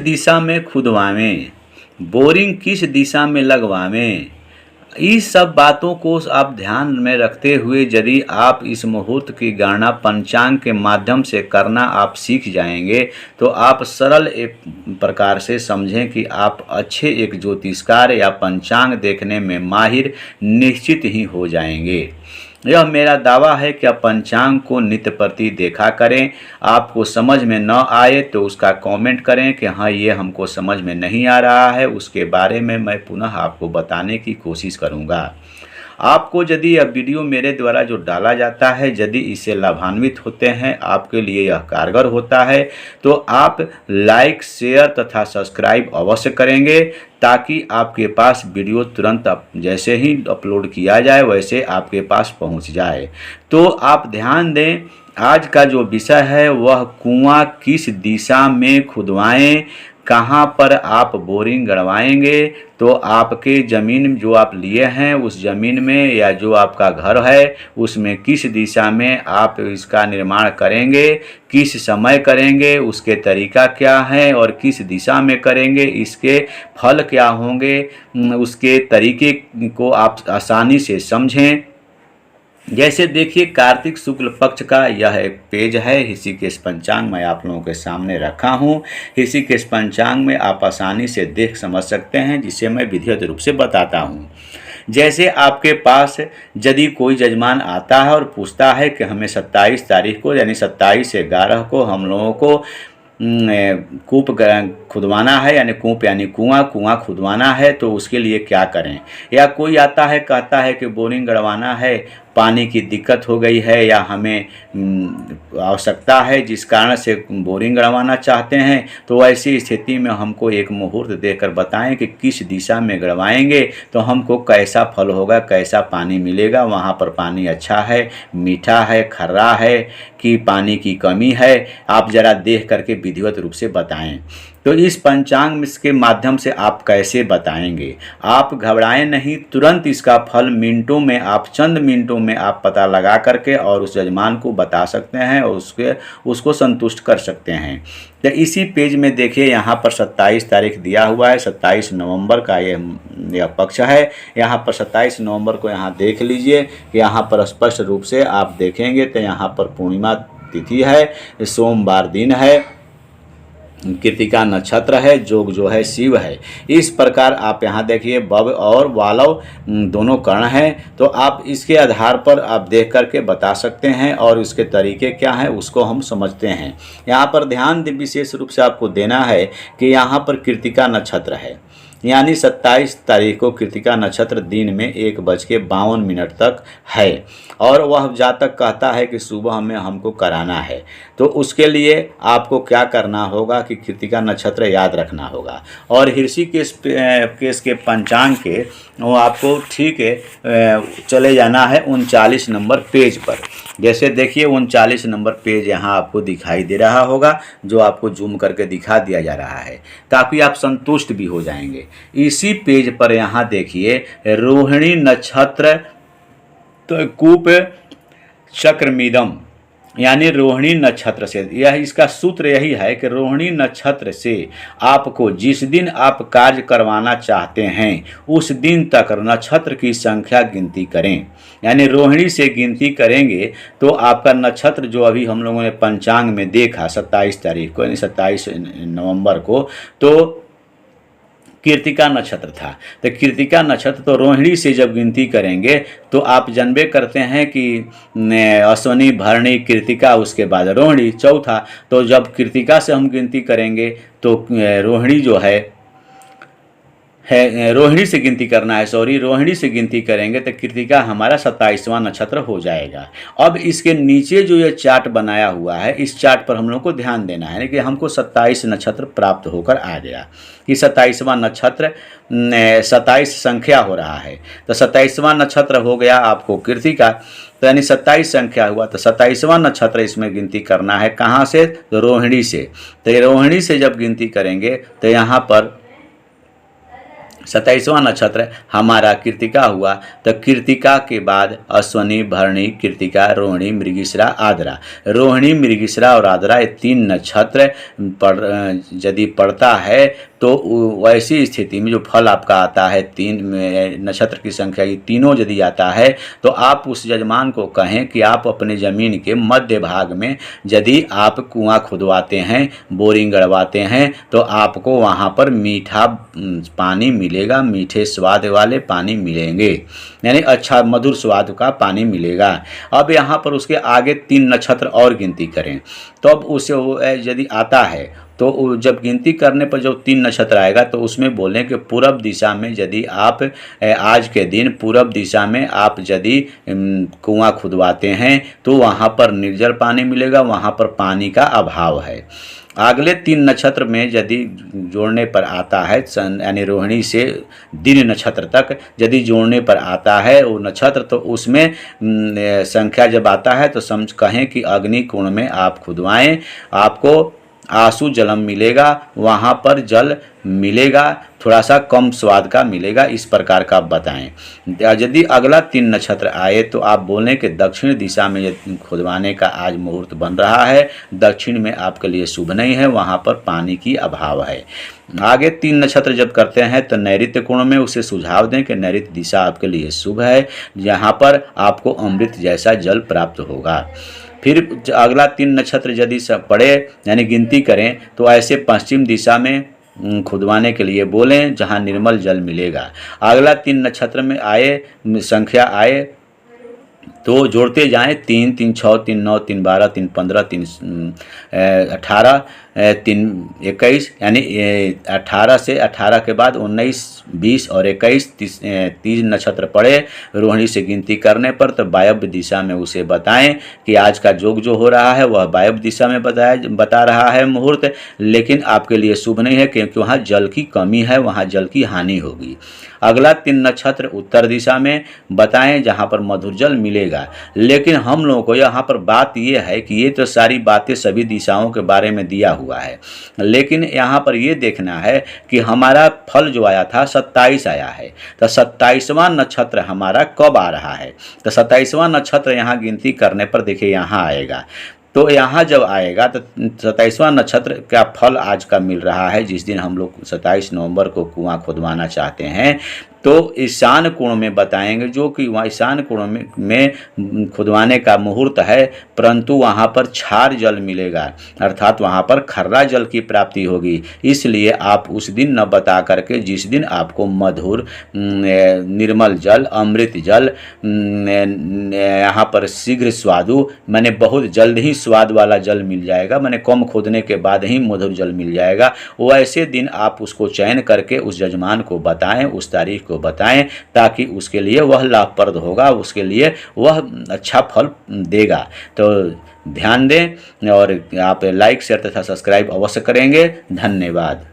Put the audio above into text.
दिशा में खुदवावें, बोरिंग किस दिशा में लगवावें, इस सब बातों को आप ध्यान में रखते हुए यदि आप इस मुहूर्त की गणना पंचांग के माध्यम से करना आप सीख जाएंगे तो आप सरल एक प्रकार से समझें कि आप अच्छे एक ज्योतिषकार या पंचांग देखने में माहिर निश्चित ही हो जाएंगे। यह मेरा दावा है कि आप पंचांग को नित्य प्रति देखा करें। आपको समझ में न आए तो उसका कमेंट करें कि हाँ ये हमको समझ में नहीं आ रहा है, उसके बारे में मैं पुनः आपको बताने की कोशिश करूँगा। आपको यदि यह वीडियो मेरे द्वारा जो डाला जाता है यदि इससे लाभान्वित होते हैं, आपके लिए यह कारगर होता है, तो आप लाइक शेयर तथा सब्सक्राइब अवश्य करेंगे ताकि आपके पास वीडियो तुरंत जैसे ही अपलोड किया जाए वैसे आपके पास पहुंच जाए। तो आप ध्यान दें, आज का जो विषय है वह कुआं किस दिशा में खुदवाएं, कहाँ पर आप बोरिंग गड़वाएंगे, तो आपके ज़मीन जो आप लिए हैं उस ज़मीन में या जो आपका घर है उसमें किस दिशा में आप इसका निर्माण करेंगे, किस समय करेंगे, उसके तरीका क्या है और किस दिशा में करेंगे, इसके फल क्या होंगे, उसके तरीके को आप आसानी से समझें। जैसे देखिए, कार्तिक शुक्ल पक्ष का यह एक पेज है, ऋषिकेश पंचांग मैं आप लोगों के सामने रखा हूँ। ऋषिकेश पंचांग में आप आसानी से देख समझ सकते हैं, जिसे मैं विधिवत रूप से बताता हूँ। जैसे आपके पास यदि कोई जजमान आता है और पूछता है कि हमें 27 तारीख को यानी 27/11 को हम लोगों को कूप खुदवाना है, यानी कूप यानी कुआं खुदवाना है, तो उसके लिए क्या करें। या कोई आता है कहता है कि बोरिंग गड़वाना है, पानी की दिक्कत हो गई है या हमें आवश्यकता है जिस कारण से बोरिंग गड़वाना चाहते हैं, तो ऐसी स्थिति में हमको एक मुहूर्त देकर बताएं कि किस दिशा में गड़वाएंगे तो हमको कैसा फल होगा, कैसा पानी मिलेगा, वहाँ पर पानी अच्छा है, मीठा है, खर्रा है कि पानी की कमी है, आप ज़रा देख करके विधिवत रूप से बताएं। तो इस पंचांग के माध्यम से आप कैसे बताएंगे। आप घबराएं नहीं, तुरंत इसका फल मिनटों में, आप चंद मिनटों में आप पता लगा करके और उस यजमान को बता सकते हैं और उसको संतुष्ट कर सकते हैं। तो इसी पेज में देखिए, यहाँ पर 27 तारीख दिया हुआ है, 27 नवंबर का यह पक्ष है। यहाँ पर 27 नवंबर को यहाँ देख लीजिए कि यहाँ पर स्पष्ट रूप से आप देखेंगे तो यहाँ पर पूर्णिमा तिथि है, सोमवार दिन है, कृतिका नक्षत्र है, जोग जो है शिव है। इस प्रकार आप यहाँ देखिए बव और वालव दोनों कर्ण हैं, तो आप इसके आधार पर आप देख करके बता सकते हैं और उसके तरीके क्या हैं उसको हम समझते हैं। यहाँ पर ध्यान विशेष रूप से आपको देना है कि यहाँ पर कृतिका नक्षत्र है, यानी 27 तारीख को कृतिका नक्षत्र दिन में 1:52 तक है और वह जातक कहता है कि सुबह में हमको कराना है। तो उसके लिए आपको क्या करना होगा कि कृतिका नक्षत्र याद रखना होगा और ऋषिकेश के पंचांग के वो आपको ठीक है चले जाना है 39 नंबर पेज पर। जैसे देखिए 39 नंबर पेज यहाँ आपको दिखाई दे रहा होगा, जो आपको जूम करके दिखा दिया जा रहा है ताकि आप संतुष्ट भी हो जाएंगे। इसी पेज पर यहाँ देखिए रोहिणी नक्षत्र तो कूप चक्रमीदम, यानी रोहिणी नक्षत्र से, यह इसका सूत्र यही है कि रोहिणी नक्षत्र से आपको जिस दिन आप कार्य करवाना चाहते हैं उस दिन तक नक्षत्र की संख्या गिनती करें। यानी रोहिणी से गिनती करेंगे तो आपका नक्षत्र जो अभी हम लोगों ने पंचांग में देखा 27 तारीख को यानी 27 नवंबर को, तो कृतिका नक्षत्र था। तो कृतिका नक्षत्र तो रोहिणी से जब गिनती करेंगे तो आप जानबे करते हैं कि अश्विनी भरणी कृतिका उसके बाद रोहिणी चौथा, तो जब कृतिका से हम गिनती करेंगे तो रोहिणी जो है रोहिणी से गिनती करना है, सॉरी रोहिणी से गिनती करेंगे तो कृतिका हमारा 27वां नक्षत्र हो जाएगा। अब इसके नीचे जो ये चार्ट बनाया हुआ है इस चार्ट पर हम लोग को ध्यान देना है कि हमको 27 नक्षत्र प्राप्त होकर आ गया कि 27वां नक्षत्र 27 संख्या हो रहा है, तो 27वां नक्षत्र हो गया आपको कृतिका, तो यानी 27 संख्या हुआ, तो 27वां नक्षत्र इसमें गिनती करना है कहाँ से, तो रोहिणी से। तो रोहिणी से जब गिनती करेंगे तो यहाँ पर 27वां नक्षत्र हमारा कृत्तिका हुआ। तो कृत्तिका के बाद अश्वनी, भरणी, कृत्तिका, रोहिणी, मृगशिरा, आद्रा। रोहिणी, मृगशिरा और आद्रा ये 3 नक्षत्र यदि पड़ता है तो वैसी स्थिति में जो फल आपका आता है, 3 नक्षत्र की संख्या ये तीनों यदि आता है तो आप उस यजमान को कहें कि आप अपने ज़मीन के मध्य भाग में यदि आप कुआं खुदवाते हैं, बोरिंग गड़वाते हैं, तो आपको वहाँ पर मीठा पानी मिलेगा, मीठे स्वाद वाले पानी मिलेंगे, यानी अच्छा मधुर स्वाद का पानी मिलेगा। अब यहाँ पर उसके आगे 3 नक्षत्र और गिनती करें, तो अब उसे यदि आता है तो जब गिनती करने पर जब 3 नक्षत्र आएगा तो उसमें बोलें कि पूरब दिशा में यदि आप आज के दिन पूरब दिशा में आप यदि कुआं खुदवाते हैं तो वहाँ पर निर्जल पानी मिलेगा, वहाँ पर पानी का अभाव है। अगले 3 नक्षत्र में यदि जोड़ने पर आता है, यानी रोहिणी से दिन नक्षत्र तक यदि जोड़ने पर आता है वो नक्षत्र, तो उसमें संख्या जब आता है तो समझ कहें कि अग्नि कुंड में आप खुदवाएं, आपको आंसू जलम मिलेगा, वहाँ पर जल मिलेगा, थोड़ा सा कम स्वाद का मिलेगा, इस प्रकार का बताएं। यदि अगला 3 नक्षत्र आए तो आप बोलें कि दक्षिण दिशा में खुदवाने का आज मुहूर्त बन रहा है, दक्षिण में आपके लिए शुभ नहीं है, वहाँ पर पानी की अभाव है। आगे 3 नक्षत्र जब करते हैं तो नैऋत्य कोण में उसे सुझाव दें कि नैऋत्य दिशा आपके लिए शुभ है, जहाँ पर आपको अमृत जैसा जल प्राप्त होगा। फिर अगला 3 नक्षत्र यदि सब पड़े यानी गिनती करें तो ऐसे पश्चिम दिशा में खुदवाने के लिए बोलें जहां निर्मल जल मिलेगा। अगला 3 नक्षत्र में आए संख्या आए तो जोड़ते जाएं, 3, 3, 6, 3, 9, 3, 12, 3, 15, 3, 18, 3, 21, यानी 18 से 18 के बाद 19, 20 और 21, 30 नक्षत्र पड़े रोहिणी से गिनती करने पर, तो वायव्य दिशा में उसे बताएं कि आज का योग जो हो रहा है वह वायव्य दिशा में बता रहा है मुहूर्त, लेकिन आपके लिए शुभ नहीं है क्योंकि वहाँ जल की कमी है, वहाँ जल की हानि होगी। अगला 3 नक्षत्र उत्तर दिशा में बताएं जहाँ पर मधुर जल मिलेगा। लेकिन हम लोगों को यहाँ पर बात यह है कि ये तो सारी बातें सभी दिशाओं के बारे में दिया हुआ है, लेकिन यहाँ पर ये देखना है कि हमारा फल जो आया था 27 आया है, तो 27वां नक्षत्र हमारा कब आ रहा है। तो 27वां नक्षत्र यहाँ गिनती करने पर देखिए यहाँ आएगा, तो यहाँ जब आएगा तो 27वां नक्षत्र का फल आज का मिल रहा है, जिस दिन हम लोग 27 नवंबर को कुआं खुदवाना चाहते हैं तो ईशान कोण में बताएंगे, जो कि वहाँ ईशान कोण में खुदवाने का मुहूर्त है, परंतु वहाँ पर क्षार जल मिलेगा, अर्थात वहाँ पर खर्रा जल की प्राप्ति होगी। इसलिए आप उस दिन न बता करके जिस दिन आपको मधुर निर्मल जल, अमृत जल, यहाँ पर शीघ्र स्वादु माने बहुत जल्द ही स्वाद वाला जल मिल जाएगा, माने कम खोदने के बाद ही मधुर जल मिल जाएगा, वैसे दिन आप उसको चयन करके उस यजमान को बताएं, उस तारीख को बताएं, ताकि उसके लिए वह लाभप्रद होगा, उसके लिए वह अच्छा फल देगा। तो ध्यान दें और आप लाइक शेयर तथा सब्सक्राइब अवश्य करेंगे। धन्यवाद।